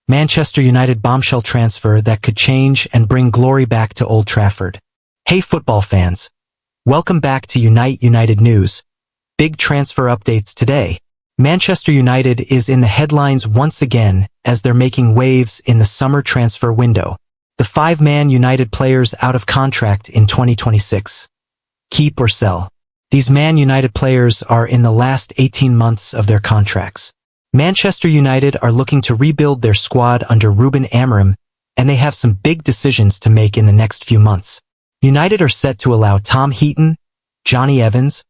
Manchester United bombshell transfer that could change and bring glory back to Old Trafford. Hey football fans. Welcome back to United News. Big transfer updates today. Manchester United is in the headlines once again as they're making waves in the summer transfer window. The 5 Man United players out of contract in 2026. Keep or sell. These Man United players are in the last 18 months of their contracts. Manchester United are looking to rebuild their squad under Ruben Amorim, and they have some big decisions to make in the next few months. United are set to allow Tom Heaton, Johnny Evans,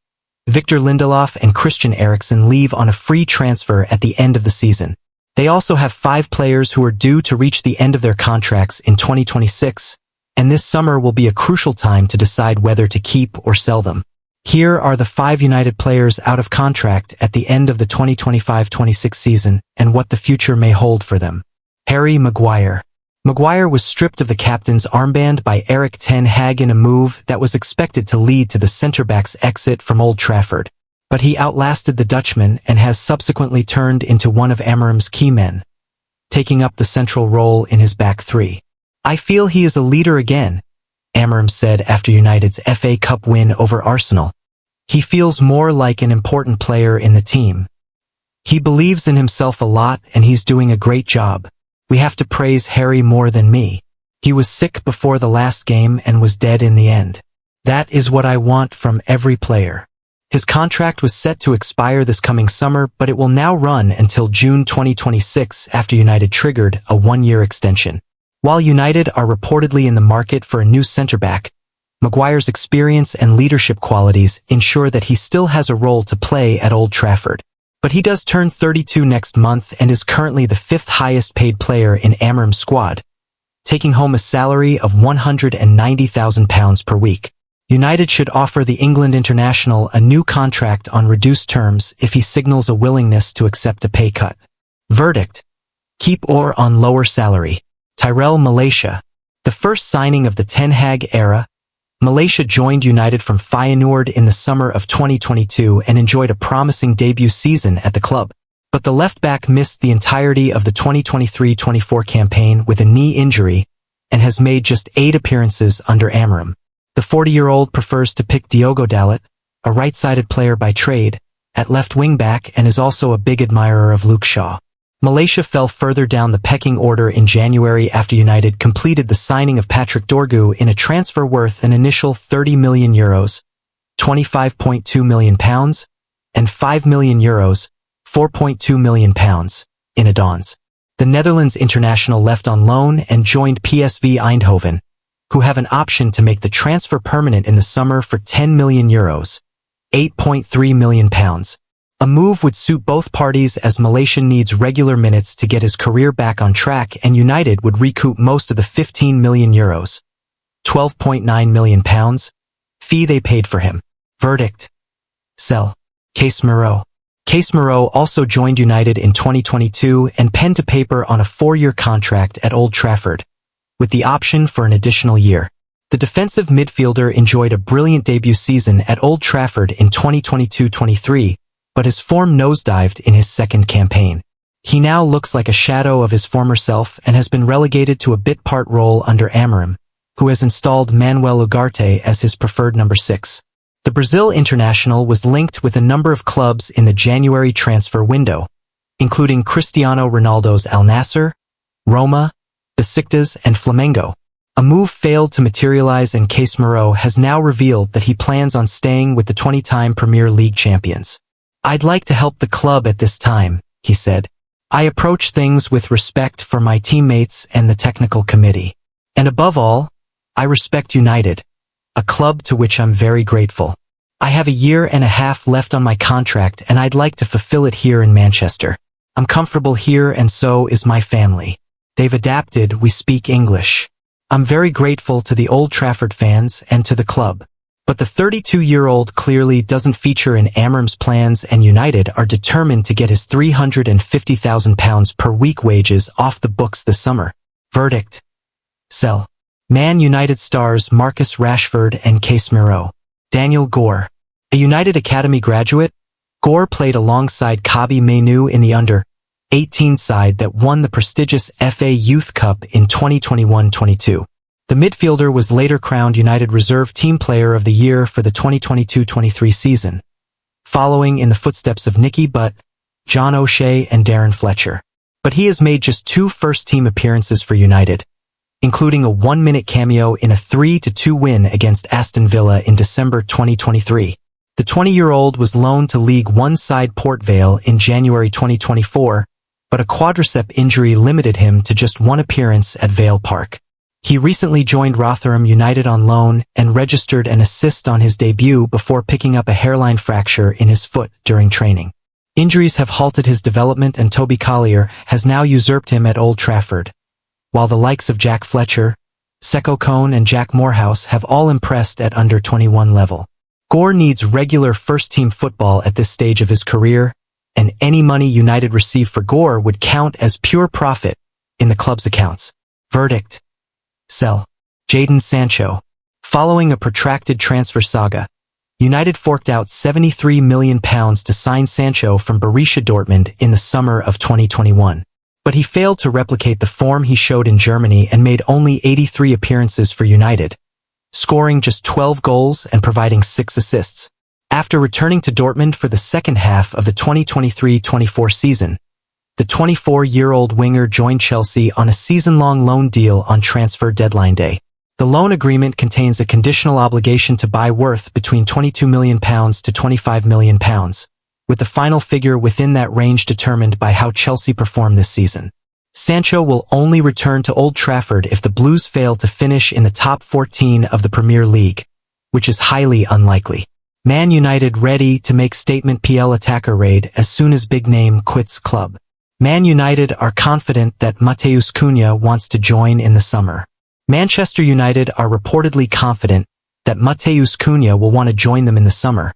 Victor Lindelof and Christian Eriksen leave on a free transfer at the end of the season. They also have 5 players who are due to reach the end of their contracts in 2026, and this summer will be a crucial time to decide whether to keep or sell them. Here are the 5 United players out of contract at the end of the 2025-26 season and what the future may hold for them. Harry Maguire. Maguire was stripped of the captain's armband by Erik ten Hag in a move that was expected to lead to the centre-back's exit from Old Trafford. But he outlasted the Dutchman and has subsequently turned into one of Amorim's key men, taking up the central role in his back three. "I feel he is a leader again," Amorim said after United's FA Cup win over Arsenal. "He feels more like an important player in the team. He believes in himself a lot and he's doing a great job. We have to praise Harry more than me. He was sick before the last game and was dead in the end. That is what I want from every player." His contract was set to expire this coming summer, but it will now run until June 2026 after United triggered a 1-year extension. While United are reportedly in the market for a new centre-back, Maguire's experience and leadership qualities ensure that he still has a role to play at Old Trafford. But he does turn 32 next month and is currently the 5th highest paid player in Amorim's squad, taking home a salary of £190,000 per week. United should offer the England international a new contract on reduced terms if he signals a willingness to accept a pay cut. Verdict: keep or on lower salary. Tyrell Malaysia. The first signing of the Ten Hag era, Malaysia joined United from Feyenoord in the summer of 2022 and enjoyed a promising debut season at the club. But the left-back missed the entirety of the 2023-24 campaign with a knee injury and has made just 8 appearances under Amorim. The 40-year-old prefers to pick Diogo Dalot, a right-sided player by trade, at left wing-back and is also a big admirer of Luke Shaw. Malaysia fell further down the pecking order in January after United completed the signing of Patrick Dorgu in a transfer worth an initial €30 million, £25.2 million, and €5 million, £4.2 million, in add-ons. The Netherlands international left on loan and joined PSV Eindhoven, who have an option to make the transfer permanent in the summer for €10 million, £8.3 million. A move would suit both parties as Malaysia needs regular minutes to get his career back on track and United would recoup most of the €15 million, £12.9 million, fee they paid for him. Verdict: sell. Casemiro. Casemiro also joined United in 2022 and penned to paper on a 4-year contract at Old Trafford, with the option for an additional year. The defensive midfielder enjoyed a brilliant debut season at Old Trafford in 2022-23, but his form nosedived in his second campaign. He now looks like a shadow of his former self and has been relegated to a bit-part role under Amorim, who has installed Manuel Ugarte as his preferred number 6. The Brazil international was linked with a number of clubs in the January transfer window, including Cristiano Ronaldo's Al Nassr, Roma, Besiktas, and Flamengo. A move failed to materialize and Casemiro has now revealed that he plans on staying with the 20-time Premier League champions. "I'd like to help the club at this time," he said. "I approach things with respect for my teammates and the technical committee. And above all, I respect United, a club to which I'm very grateful. I have a year and a half left on my contract and I'd like to fulfill it here in Manchester. I'm comfortable here and so is my family. They've adapted, we speak English. I'm very grateful to the Old Trafford fans and to the club." But the 32-year-old clearly doesn't feature in Amorim's plans and United are determined to get his £350,000 per week wages off the books this summer. Verdict: sell. Man United stars Marcus Rashford and Casemiro. Daniel Gore. A United Academy graduate, Gore played alongside Kobbie Mainoo in the under 18 side that won the prestigious FA Youth Cup in 2021-22. The midfielder was later crowned United Reserve Team Player of the Year for the 2022-23 season, following in the footsteps of Nicky Butt, John O'Shea and Darren Fletcher. But he has made just 2 first-team appearances for United, including a 1-minute cameo in a 3-2 win against Aston Villa in December 2023. The 20-year-old was loaned to League One side Port Vale in January 2024, but a quadricep injury limited him to just 1 appearance at Vale Park. He recently joined Rotherham United on loan and registered an assist on his debut before picking up a hairline fracture in his foot during training. Injuries have halted his development, and Toby Collier has now usurped him at Old Trafford, while the likes of Jack Fletcher, Seko Kone and Jack Morehouse have all impressed at under-21 level. Gore needs regular first-team football at this stage of his career, and any money United receive for Gore would count as pure profit in the club's accounts. Verdict: sell. Jadon Sancho. Following a protracted transfer saga, United forked out £73 million to sign Sancho from Borussia Dortmund in the summer of 2021. But he failed to replicate the form he showed in Germany and made only 83 appearances for United, scoring just 12 goals and providing 6 assists. After returning to Dortmund for the second half of the 2023-24 season, the 24-year-old winger joined Chelsea on a season-long loan deal on transfer deadline day. The loan agreement contains a conditional obligation to buy worth between £22 million to £25 million, with the final figure within that range determined by how Chelsea perform this season. Sancho will only return to Old Trafford if the Blues fail to finish in the top 14 of the Premier League, which is highly unlikely. Man United ready to make statement PL attacker raid as soon as big name quits club. Man United are confident that Matheus Cunha wants to join in the summer. Manchester United are reportedly confident that Matheus Cunha will want to join them in the summer,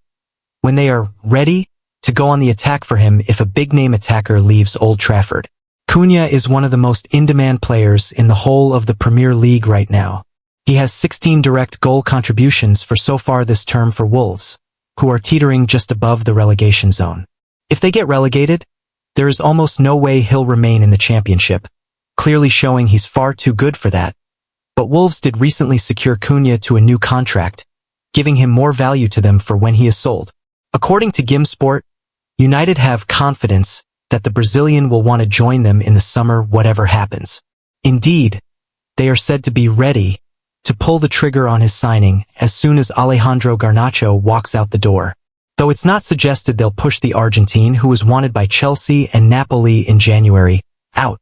when they are ready to go on the attack for him if a big-name attacker leaves Old Trafford. Cunha is one of the most in-demand players in the whole of the Premier League right now. He has 16 direct goal contributions for so far this term for Wolves, who are teetering just above the relegation zone. If they get relegated, there is almost no way he'll remain in the Championship, clearly showing he's far too good for that. But Wolves did recently secure Cunha to a new contract, giving him more value to them for when he is sold. According to Gimsport, United have confidence that the Brazilian will want to join them in the summer whatever happens. Indeed, they are said to be ready to pull the trigger on his signing as soon as Alejandro Garnacho walks out the door. Though it's not suggested they'll push the Argentine, who was wanted by Chelsea and Napoli in January, out.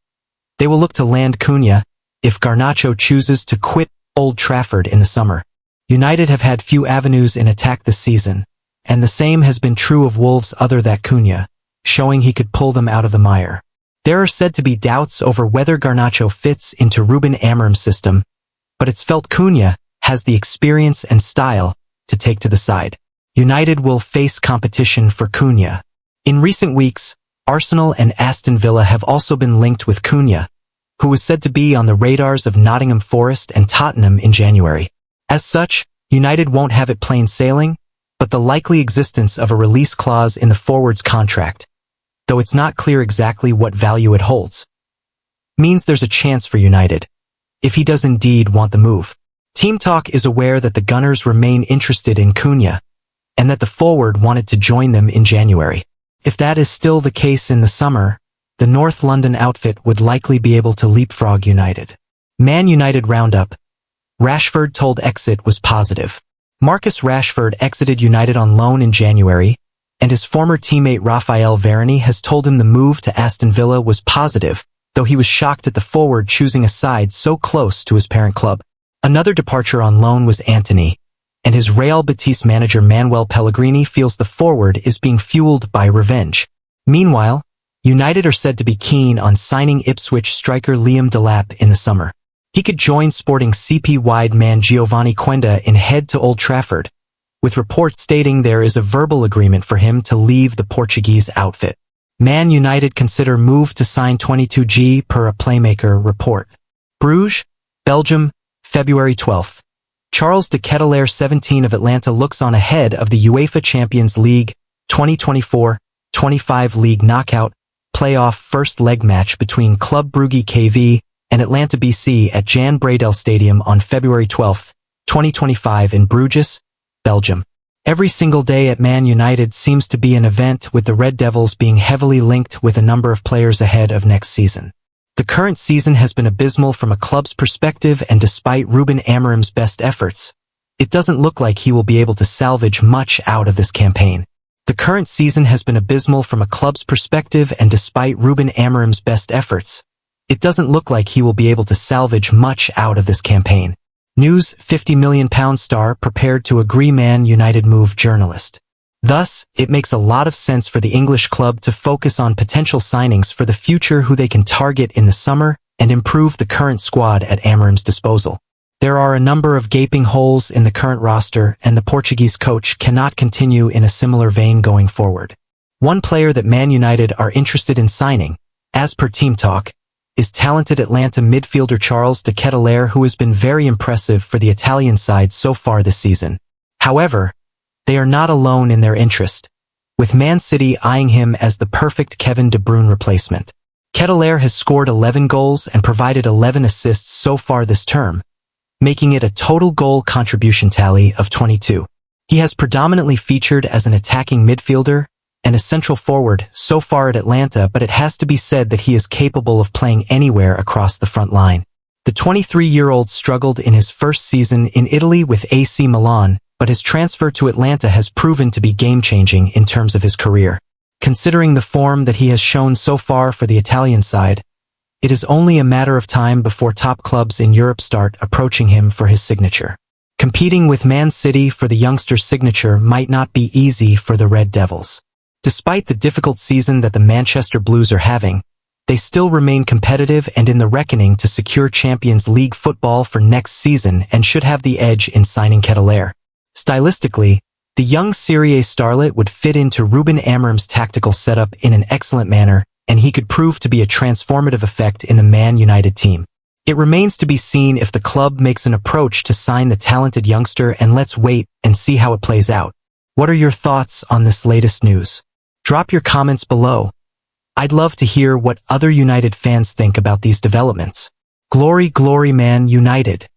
They will look to land Cunha if Garnacho chooses to quit Old Trafford in the summer. United have had few avenues in attack this season, and the same has been true of Wolves other than Cunha, showing he could pull them out of the mire. There are said to be doubts over whether Garnacho fits into Ruben Amorim's system, but it's felt Cunha has the experience and style to take to the side. United will face competition for Cunha. In recent weeks, Arsenal and Aston Villa have also been linked with Cunha, who was said to be on the radars of Nottingham Forest and Tottenham in January. As such, United won't have it plain sailing, but the likely existence of a release clause in the forward's contract, though it's not clear exactly what value it holds, means there's a chance for United, if he does indeed want the move. Team Talk is aware that the Gunners remain interested in Cunha, and that the forward wanted to join them in January. If that is still the case in the summer, the North London outfit would likely be able to leapfrog United. Man United roundup. Rashford told exit was positive. Marcus Rashford exited United on loan in January, and his former teammate Raphael Varane has told him the move to Aston Villa was positive, though he was shocked at the forward choosing a side so close to his parent club. Another departure on loan was Antony, and his Real Betis manager Manuel Pellegrini feels the forward is being fueled by revenge. Meanwhile, United are said to be keen on signing Ipswich striker Liam Delap in the summer. He could join Sporting CP wide man Giovanni Quenda and head to Old Trafford, with reports stating there is a verbal agreement for him to leave the Portuguese outfit. Man United consider move to sign 22G per a Playmaker report. Bruges, Belgium, February 12th. Charles de Ketelaere 17 of Atlanta looks on ahead of the UEFA Champions League 2024-25 League knockout playoff first leg match between Club Brugge KV and Atlanta BC at Jan Breydel Stadium on February 12, 2025 in Bruges, Belgium. Every single day at Man United seems to be an event, with the Red Devils being heavily linked with a number of players ahead of next season. The current season has been abysmal from a club's perspective, and despite Ruben Amorim's best efforts, it doesn't look like he will be able to salvage much out of this campaign. The current season has been abysmal from a club's perspective, and despite Ruben Amorim's best efforts, it doesn't look like he will be able to salvage much out of this campaign. News: £50 million star prepared to agree Man United move journalist. Thus, it makes a lot of sense for the English club to focus on potential signings for the future who they can target in the summer and improve the current squad at Amorim's disposal. There are a number of gaping holes in the current roster, and the Portuguese coach cannot continue in a similar vein going forward. One player that Man United are interested in signing, as per Team Talk, is talented Atlanta midfielder Charles de Ketelaere, who has been very impressive for the Italian side so far this season. However, they are not alone in their interest, with Man City eyeing him as the perfect Kevin De Bruyne replacement. Ketelaere has scored 11 goals and provided 11 assists so far this term, making it a total goal contribution tally of 22. He has predominantly featured as an attacking midfielder and a central forward so far at Atlanta, but it has to be said that he is capable of playing anywhere across the front line. The 23-year-old struggled in his first season in Italy with AC Milan, but his transfer to Atlanta has proven to be game-changing in terms of his career. Considering the form that he has shown so far for the Italian side, it is only a matter of time before top clubs in Europe start approaching him for his signature. Competing with Man City for the youngster's signature might not be easy for the Red Devils. Despite the difficult season that the Manchester Blues are having, they still remain competitive and in the reckoning to secure Champions League football for next season, and should have the edge in signing Ketelaere. Stylistically, the young Serie A starlet would fit into Ruben Amorim's tactical setup in an excellent manner, and he could prove to be a transformative effect in the Man United team. It remains to be seen if the club makes an approach to sign the talented youngster, and let's wait and see how it plays out. What are your thoughts on this latest news? Drop your comments below. I'd love to hear what other United fans think about these developments. Glory, glory Man United!